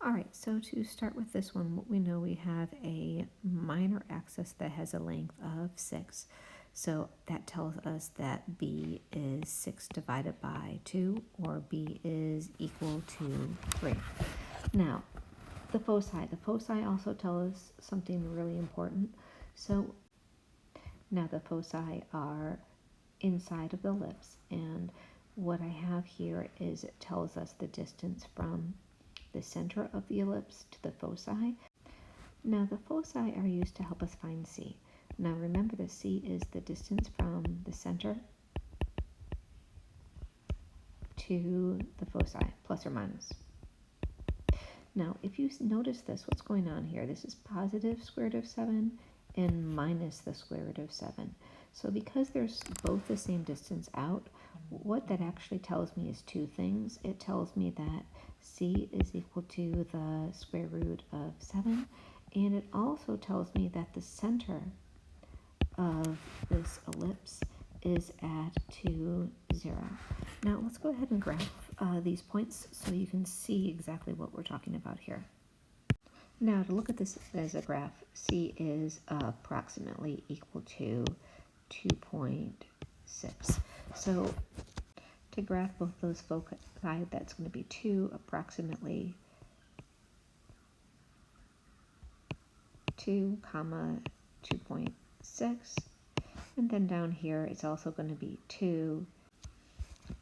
All right, so to start with this one, what we know, we have a minor axis that has a length of 6. So that tells us that b is 6 divided by 2, or b is equal to 3. Now, the foci. The foci also tell us something really important. So now the foci are inside of the ellipse, and what I have here is it tells us the distance from the center of the ellipse to the foci. Now the foci are used to help us find c. Now remember, the c is the distance from the center to the foci, plus or minus. Now if you notice this, what's going on here? This is positive square root of 7 and minus the square root of 7. So because they're both the same distance out, what that actually tells me is two things. It tells me that c is equal to the square root of 7, and it also tells me that the center of this ellipse is at 2, 0. Now let's go ahead and graph these points so you can see exactly what we're talking about here. Now to look at this as a graph, c is approximately equal to 2.6. So to graph both those foci, that's going to be 2 approximately 2 comma 2.6, and then down here it's also going to be 2,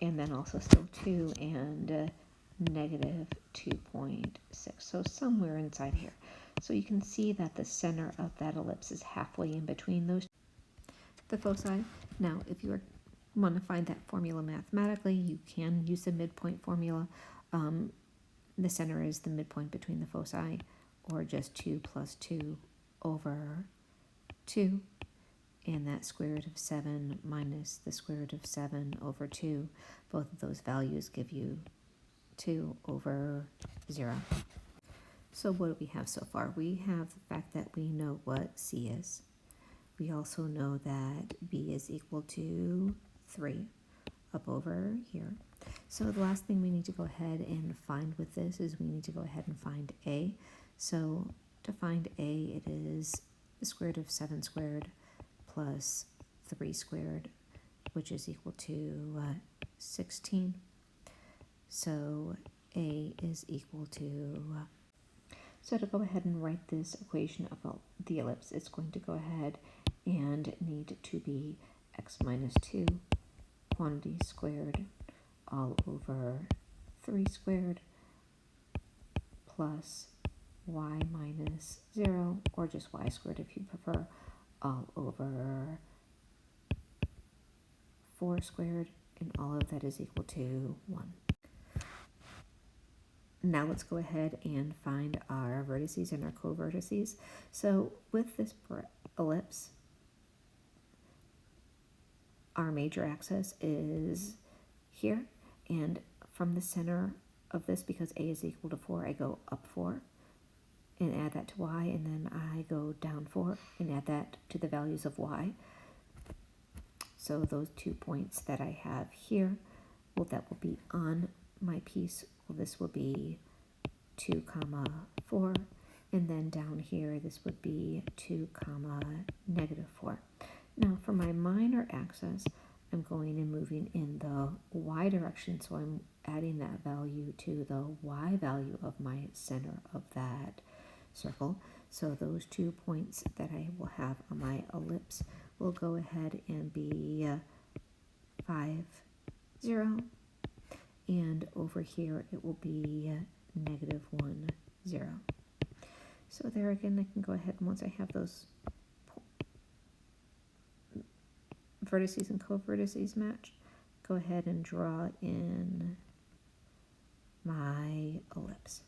and then also still 2 and negative 2.6, so somewhere inside here. So you can see that the center of that ellipse is halfway in between those, the foci. Now if you want to find that formula mathematically, you can use the midpoint formula. The center is the midpoint between the foci, or just 2 plus 2 over 2, and that square root of 7 minus the square root of 7 over 2. Both of those values give you 2 over 0. So what do we have so far? We have the fact that we know what c is. We also know that b is equal to 3 up over here. So the last thing we need to go ahead and find with this is we need to go ahead and find a. So to find a, it is the square root of 7 squared plus 3 squared, which is equal to 16. So a is equal to, so to go ahead and write this equation of the ellipse, it's going to go ahead and need to be x minus 2 quantity squared all over 3 squared plus y minus 0, or just y squared if you prefer, all over 4 squared, and all of that is equal to 1. Now let's go ahead and find our vertices and our co-vertices. So with this ellipse, our major axis is here, and from the center of this, because a is equal to 4, I go up 4 and add that to y, and then I go down 4 and add that to the values of y. So those 2 points that I have here, well, that will be on my piece. Well, this will be 2 comma 4, and then down here this would be 2 comma negative 4. Now for my minor axis, I'm going and moving in the y direction, so I'm adding that value to the y value of my center of that circle. So those 2 points that I will have on my ellipse will go ahead and be 5, 0, and over here it will be negative 1, 0. So there again, I can go ahead, and once I have those vertices and co-vertices matched, go ahead and draw in my ellipse.